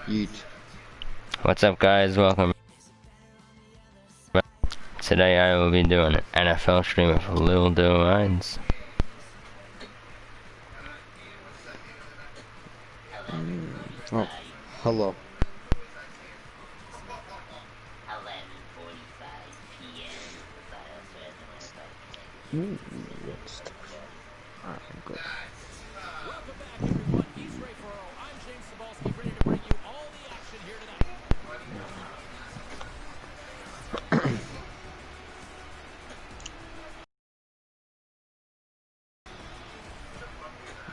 Yeet. What's up, guys? Welcome. Today I will be doing an NFL stream of Phildillrides. Oh, hello. 11:45 p.m. Ooh, that's tough. Alright, good.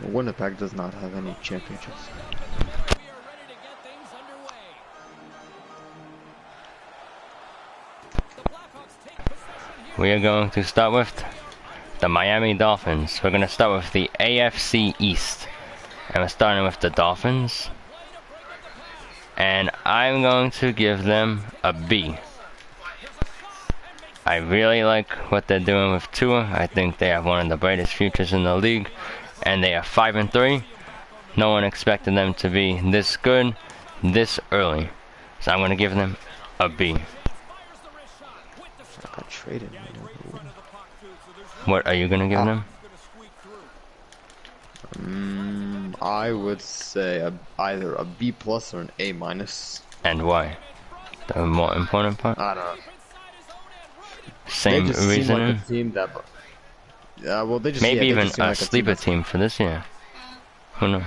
Winnipeg does not have any championships. We are going to start with the Miami Dolphins. We're going to start with the AFC East. And we're starting with the Dolphins. And I'm going to give them a B. I really like what they're doing with Tua. I think they have one of the brightest futures in the league. And they are 5-3. No one expected them to be this good, this early. So I'm going to give them a B. I got traded. What are you going to give them? I would say either a B plus or an A minus. And why? The more important part? I don't know. Same they just reasoning? Seem like a team that, well, they just Maybe yeah, even just seem a like sleeper team for this year. Who knows?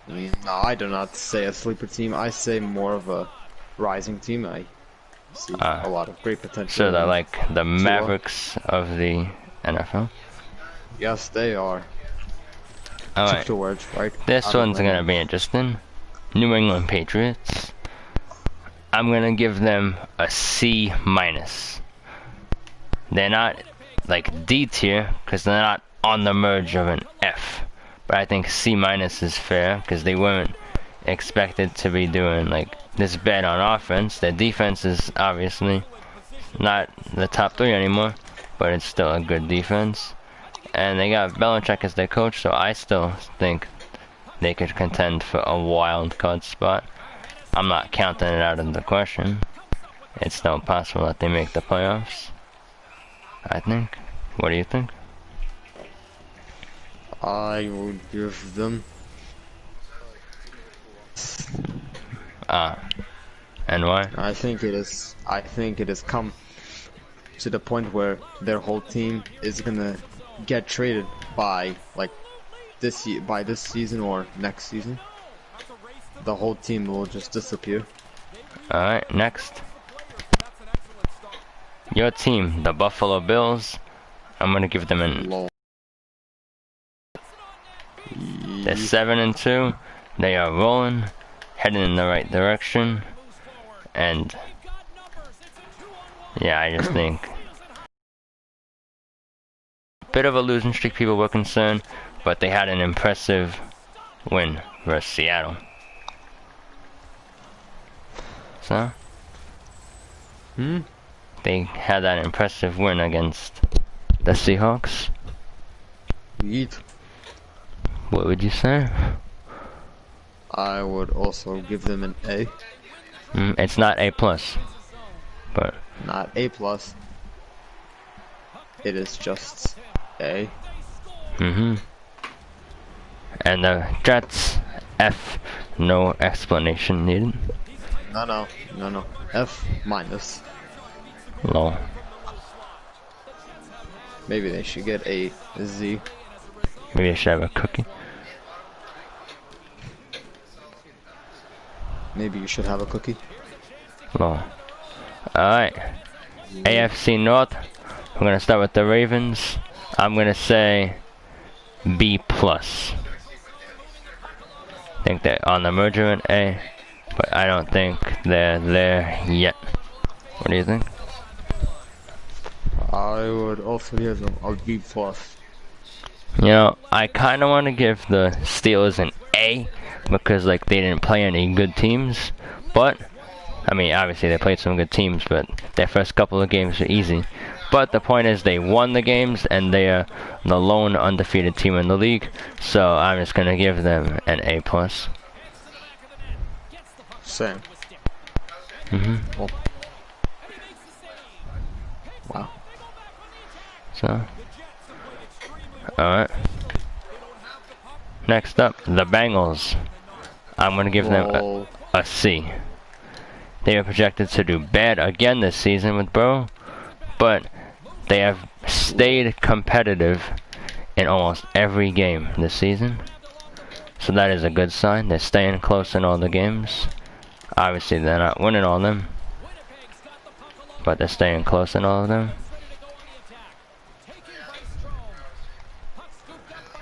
No, I do not say a sleeper team. I say more of a rising team. I see a lot of great potential. So they're like the Mavericks of the NFL? Yes, they are. Alright. Words, right? This one's gonna be interesting. New England Patriots. I'm gonna give them a C minus. They're not like D tier because they're not on the merge of an F. But I think C minus is fair because they weren't expected to be doing like this bad on offense. Their defense is obviously not the top 3 anymore, but it's still a good defense. And they got Belichick as their coach, so I still think they could contend for a wild card spot. I'm not counting it out of the question. It's still possible that they make the playoffs, I think. What do you think? I would give them. And why? I think it is come to the point where their whole team is gonna get traded by this season or next season. The whole team will just disappear. Alright, next. Your team, the Buffalo Bills. I'm gonna give them an... They're 7-2. They are rolling, heading in the right direction. And... yeah, I just think... bit of a losing streak, people were concerned, but they had an impressive win versus Seattle. So, they had that impressive win against the Seahawks. Yeet. What would you say? I would also give them an A. It's not A plus, but not A plus. It is just A. And the Jets, F, no explanation needed. No. F minus. Low. Maybe they should get a Z. Maybe I should have a cookie. Maybe you should have a cookie. Low. Alright. AFC North. We're gonna start with the Ravens. I'm gonna say B plus. I think they're on the merger in A, but I don't think they're there yet. What do you think? I would also give them a B plus. You know, I kind of want to give the Steelers an A because like they didn't play any good teams, but I mean obviously they played some good teams, but their first couple of games were easy. But the point is they won the games and they are the lone undefeated team in the league, so I'm just gonna give them an A plus. Same. Well, wow. So, alright. Next up, the Bengals. I'm gonna give them a C. They are projected to do bad again this season with Burrow, but they have stayed competitive in almost every game this season. So that is a good sign. They're staying close in all the games. Obviously, they're not winning all of them, but they're staying close in all of them.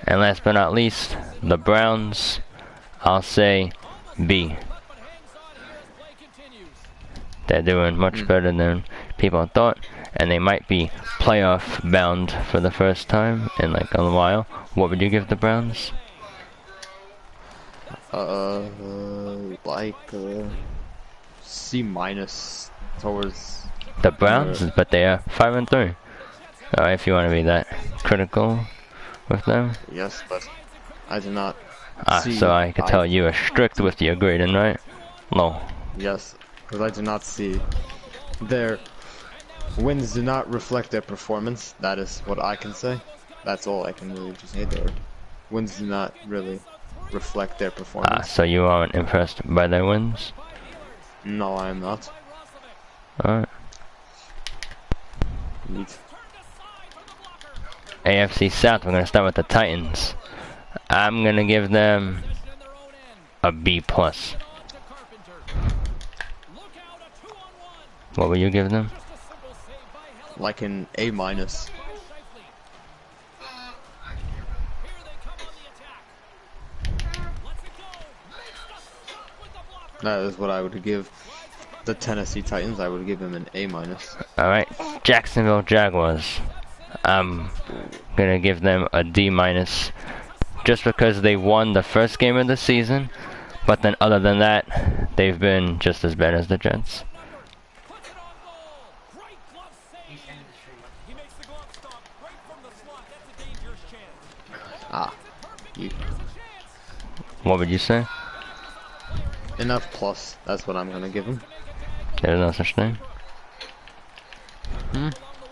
And last but not least, the Browns. I'll say B. They're doing much better than people thought, and they might be playoff bound for the first time in like a while. What would you give the Browns? Like C minus towards The Browns, but they are 5-3. If you want to be that critical with them. Yes, but I do not. So I could tell you are strict with your grading, right? Low. Yes, because I do not see their wins do not reflect their performance. That is what I can say. That's all I can really just say. Their wins do not really reflect their performance. So you aren't impressed by their wins? No, I am not. Alright. Neat. AFC South, we're going to start with the Titans. I'm going to give them a B+. What will you give them? Like an A minus. That is what I would give the Tennessee Titans. I would give them an A minus. Alright, Jacksonville Jaguars. I'm gonna give them a D minus, just because they won the first game of the season, but then other than that, they've been just as bad as the Jets. What would you say? An F plus. That's what I'm gonna give them. There's no such thing.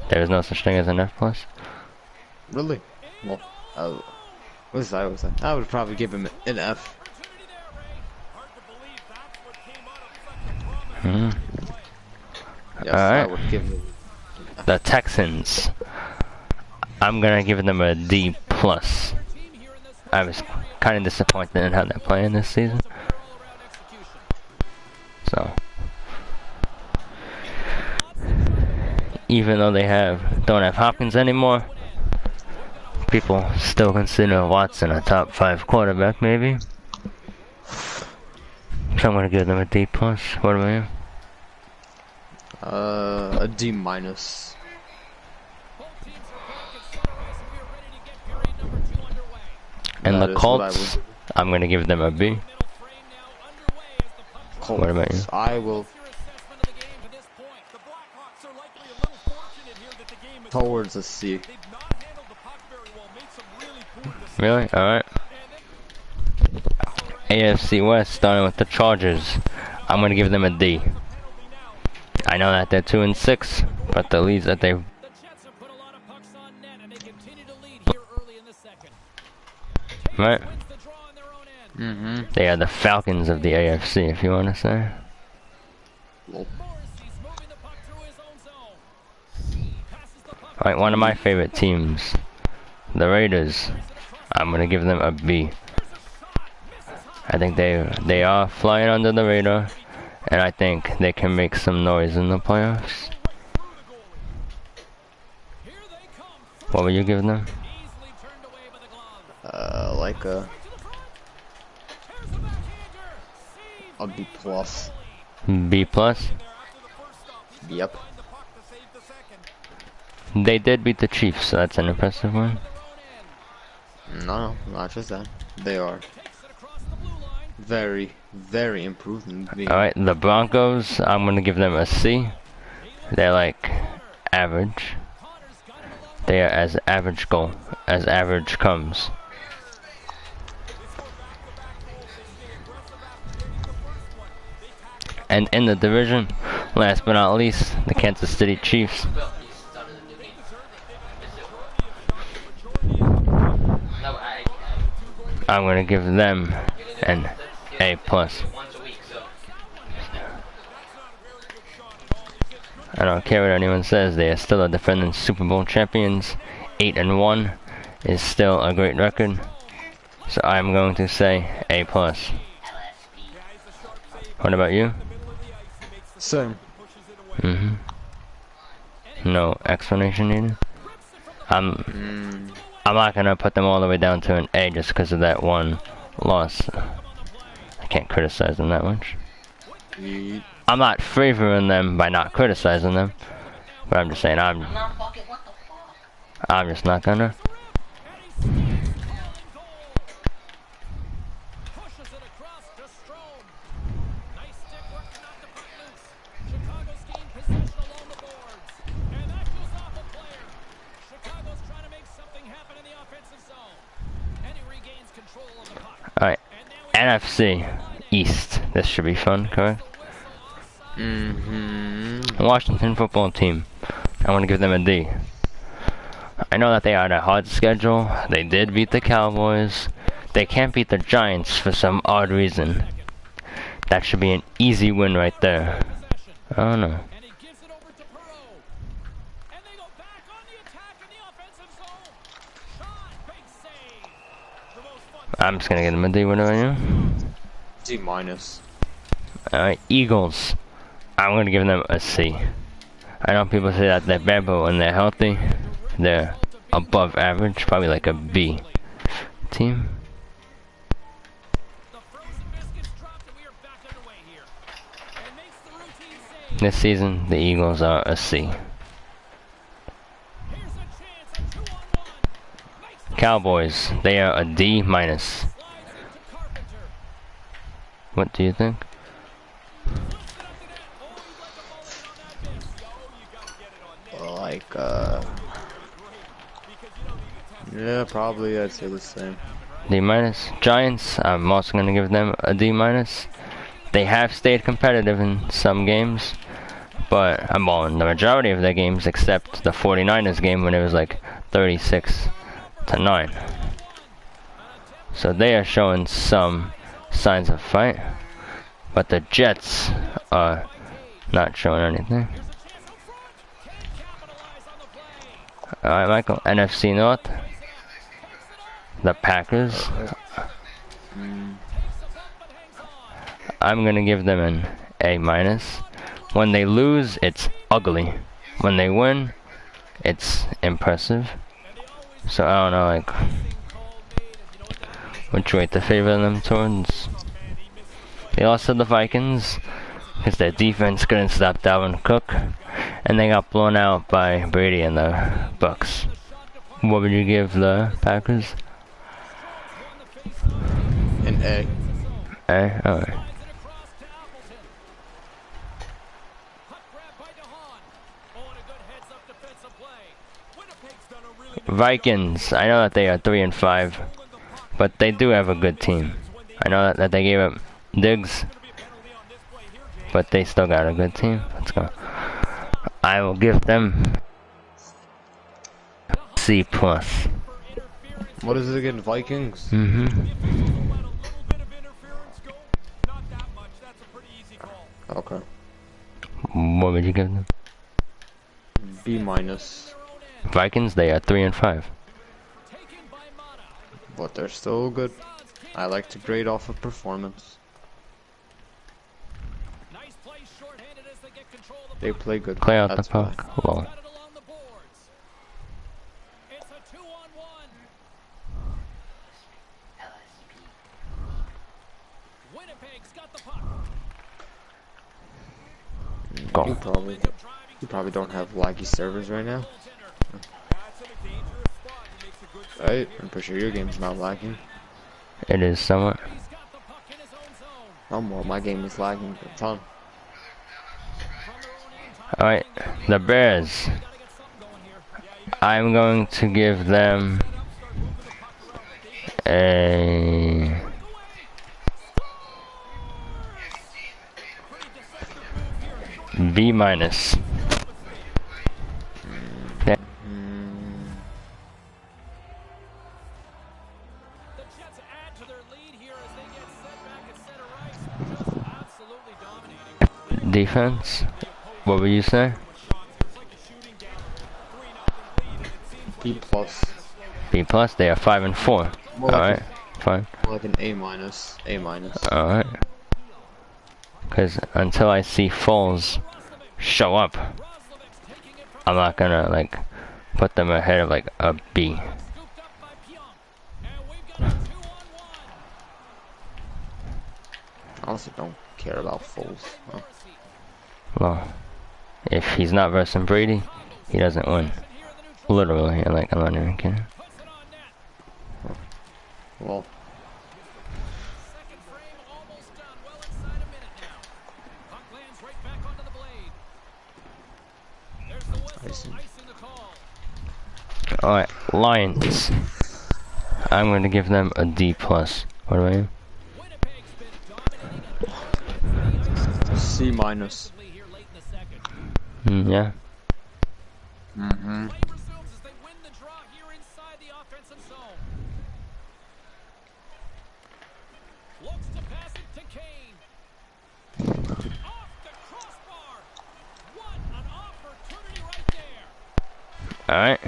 There's no such thing as an F plus. Really? Well, what is I was saying? I would probably give him an F. Yes, Alright. I would give him The Texans. I'm gonna give them a D plus. I was kind of disappointed in how they're playing this season. So, even though they don't have Hopkins anymore, people still consider Watson a top 5 quarterback, maybe. So I'm gonna give them a D plus. What about you? a D minus. And the Colts, I'm gonna give them a B. Colts, what about you? I will towards a C. Really? Alright. AFC West, starting with the Chargers. I'm gonna give them a D. I know that they're 2-6, but the leads that they right? They are the Falcons of the AFC, if you want to say. Alright, one of my favorite teams, the Raiders. I'm gonna give them a B. I think they are flying under the radar, and I think they can make some noise in the playoffs. What would you give them? Like a B plus. B plus? Yep. They did beat the Chiefs, so that's an impressive one. No, not just that. They are very, very improved. Alright, the Broncos, I'm gonna give them a C. They're like average. They are as average comes. And in the division, last but not least, the Kansas City Chiefs. I'm going to give them an A+. I don't care what anyone says, they are still the defending Super Bowl champions. 8-1 is still a great record. So I'm going to say A+. What about you? Same. No explanation needed? I'm not gonna put them all the way down to an A just because of that one loss. I can't criticize them that much. I'm not favoring them by not criticizing them, but I'm just saying I'm just not gonna. Alright, NFC East. This should be fun, correct? Washington football team. I want to give them a D. I know that they had a hard schedule. They did beat the Cowboys. They can't beat the Giants for some odd reason. That should be an easy win right there. I don't know. I'm just gonna get them a D. What about you? D-. Alright, Eagles. I'm gonna give them a C. I know people say that they're bad, but when they're healthy, they're above average, probably like a B team. This season, the Eagles are a C. Cowboys, they are a D-. What do you think? Like, yeah, probably I'd say the same. D-. Giants, I'm also going to give them a D-. They have stayed competitive in some games, but I'm balling the majority of their games except the 49ers game when it was like 36-9. So they are showing some signs of fight, but the Jets are not showing anything. Alright, Michael, NFC North. The Packers. I'm gonna give them an A-. When they lose, it's ugly. When they win, it's impressive. So I don't know, like, which way to favor them towards. They lost to the Vikings because their defense couldn't stop Dalvin Cook, and they got blown out by Brady and the Bucks. What would you give the Packers? An A. A? Alright. Vikings, I know that they are 3-5, but they do have a good team. I know that they gave up Diggs, but they still got a good team. Let's go. I will give them C+. What is it again, Vikings? Okay. What would you give them? B-. Vikings, they are 3-5. But they're still good. I like to grade off of performance. They play good. Play out That's the puck. Lol. Go. You probably don't have laggy servers right now. Right? I'm pretty sure your game's not lagging. It is somewhat. Oh, well, my game is lagging a ton. Alright, the Bears. I'm going to give them a B minus. Yeah. Defense. What would you say? B plus. B plus. They are 5 and 4. More All like right, fine. more like an A minus. A minus. All right. Because until I see Foles show up, I'm not gonna like put them ahead of like a B. I honestly don't care about Foles. Huh? Well, if he's not versus Brady, he doesn't win. Literally, like I'm not even kidding. Well, I see. Alright, Lions. I'm gonna give them a D plus. What about you? C minus. Yeah. Mm-hmm. Alright.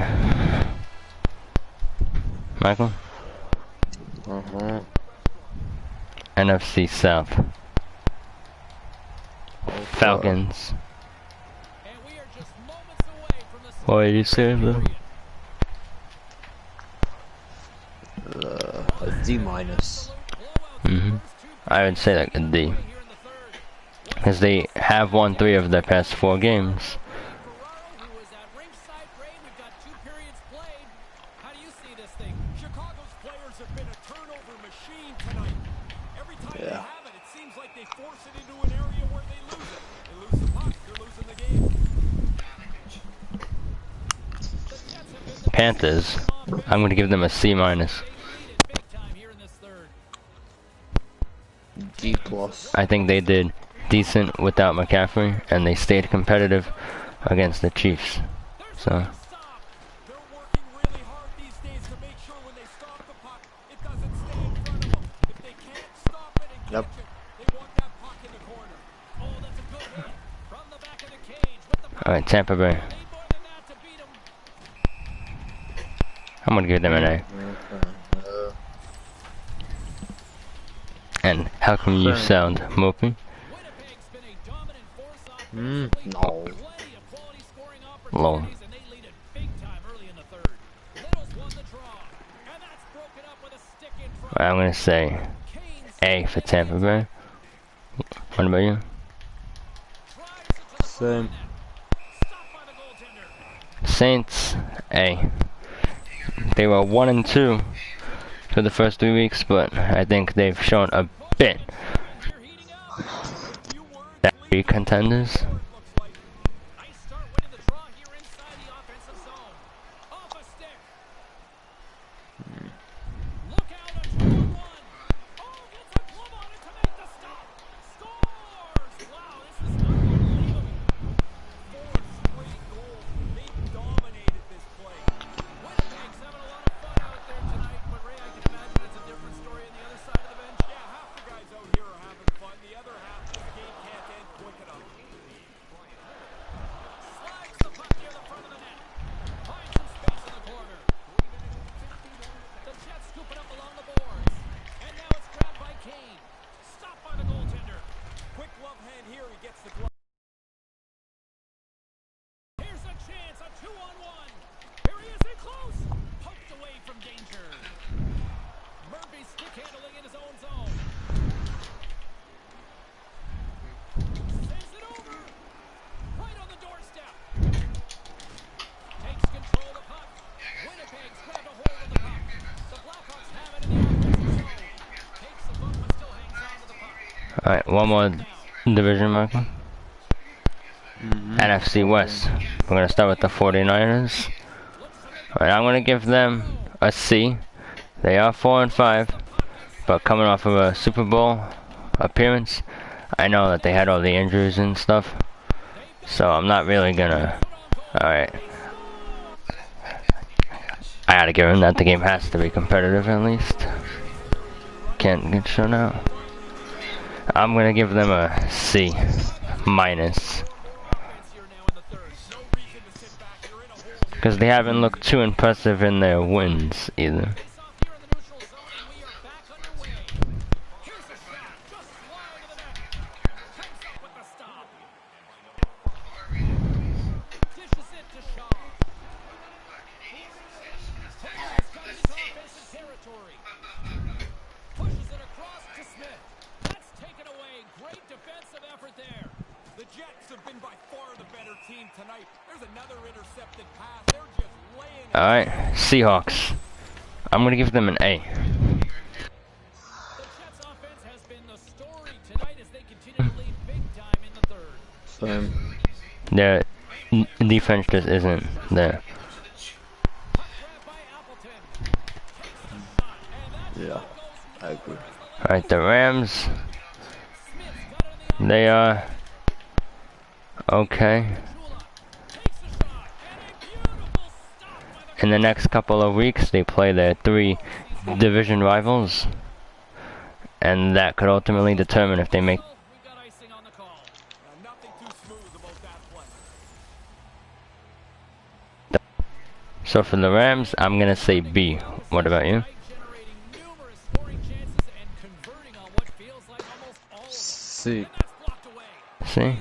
Michael? Uh-huh. NFC South. Oh, Falcons. What are you saying though? A D minus. I would say like a D. Because they have won 3 of their past 4 games. Yeah. Panthers. I'm going to give them a C minus. D plus. I think they did decent without McCaffrey, and they stayed competitive against the Chiefs. So. Yep. Alright, Tampa Bay. I'm gonna give them an A. And how come you sound mopey? No. Low. I'm gonna say A for Tampa Bay. What about you? Same. Saints, A. They were 1 and 2 for the first 3 weeks, but I think they've shown a bit that be contenders. Alright, one more division, Michael. NFC West. We're going to start with the 49ers. Alright, I'm going to give them a C. They are 4 and 5, but coming off of a Super Bowl appearance, I know that they had all the injuries and stuff, So I'm not really gonna. Alright. I gotta give him that. The game has to be competitive at least. Can't get shown out. I'm gonna give them a C minus. Because they haven't looked too impressive in their wins either. Alright, Seahawks. I'm gonna give them an A. Same. Their defense just isn't there. Yeah, I agree. Alright, the Rams. They are okay. In the next couple of weeks, they play their 3 division rivals, and that could ultimately determine if they make. So for the Rams, I'm gonna say B. What about you? C. C?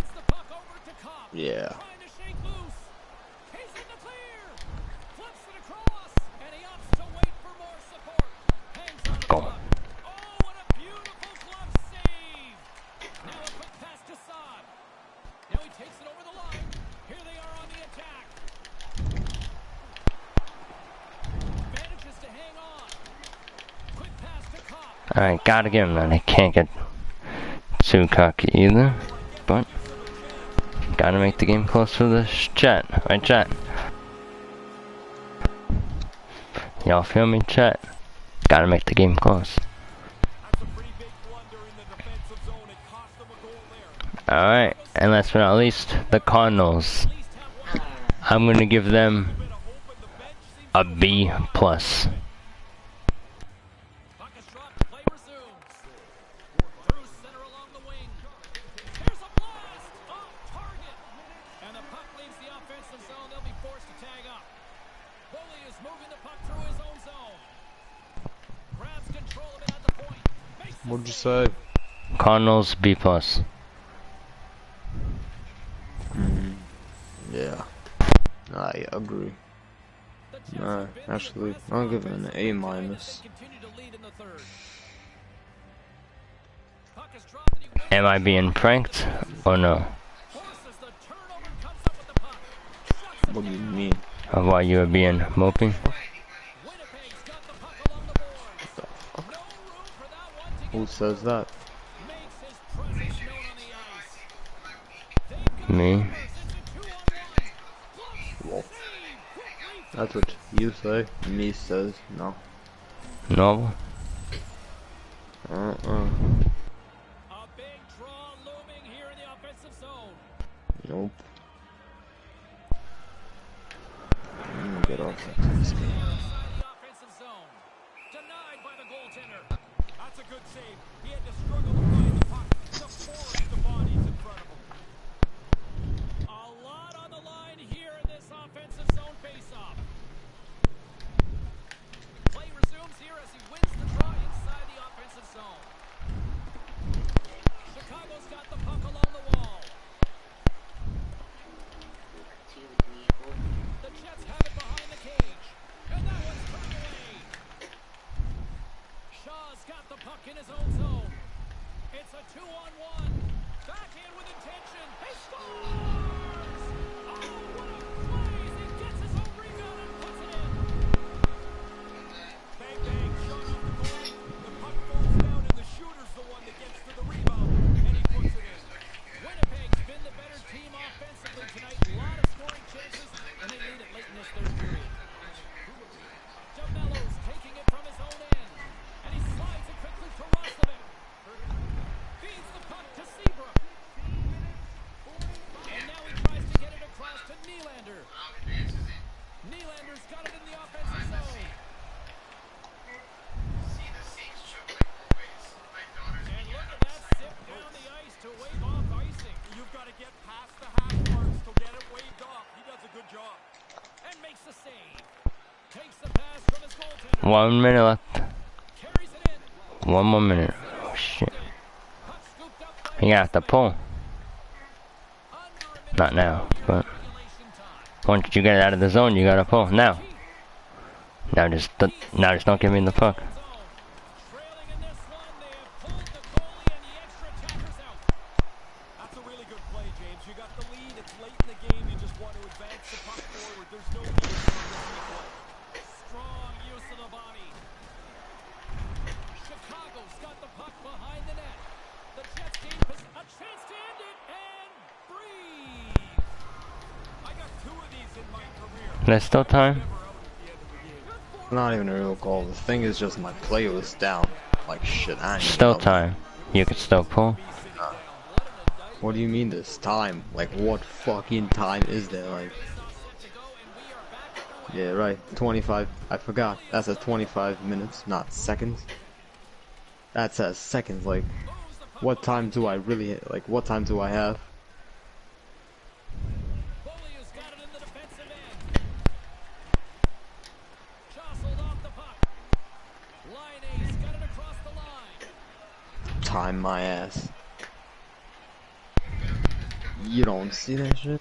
Yeah. Go. Alright, gotta give him that. I can't get too cocky either, but gotta make the game close for the chat. Right, chat? Y'all feel me, chat? Gotta make the game close. Alright, and last but not least, the Cardinals. I'm gonna give them a B+. What'd you say? Cardinals B+. Yeah, I agree. Actually, I'll give it an A minus. Am I being pranked or no? What do you mean? Of why you are being mopey? Who says that? Me? Well, that's what you say. Me says no. No? Nope. I'm gonna get off of this game. That's a good save. He had to struggle to find the puck to force the bodies in front of him. A lot on the line here in this offensive zone face-off. Play resumes here as he wins the draw inside the offensive zone. Chicago's got the puck along the wall. The Jets have it behind the cage. And that one's turned away. Shaw's got the puck in his own zone. It's a 2-on-1. Back in with intention. He scores! Oh, what a play! He gets his own rebound and puts it in. Bang, bang, shot off the goalie. The puck falls down and the shooter's the one that gets to the rebound. And he puts it in. Winnipeg's been the better team offensively tonight. A lot of scoring chances, and they lead it late in this third period. DeMello's taking it from his own end. And he slides it quickly to Roslovic. Feeds the puck to Seabrook. And now he tries 1 minute left. Carries it in. 1 more minute. Oh shit. Puck scooped up by You got to pull. under a minute Not now, but regulation time. once you get out of the zone, you gotta pull. Now. Now just don't give me the puck. Zone. Trailing in this one, they have pulled the goalie and the extra attackers out. That's a really good play, James. You got the lead. It's late in the game. You just want to advance the puck forward. There's no need to play. Strong use of the body. Chicago's got the puck behind the net. The Jets gain a chance to end it and breathe. I got 2 of these in my career. There's still time. Never out at the end of the game. Not even a real goal. The thing is just my play was down. Like shit, I ain't even Still know. time. You can still pull. What do you mean this time? Like what fucking time is there? Like yeah, right. 25. I forgot. That says 25 minutes, not seconds. That says seconds. Like what time do I really like? What time do I have? Foley has got it in the defensive end. Jostled off the puck. Line got it across the line. Time my ass. You don't see that shit?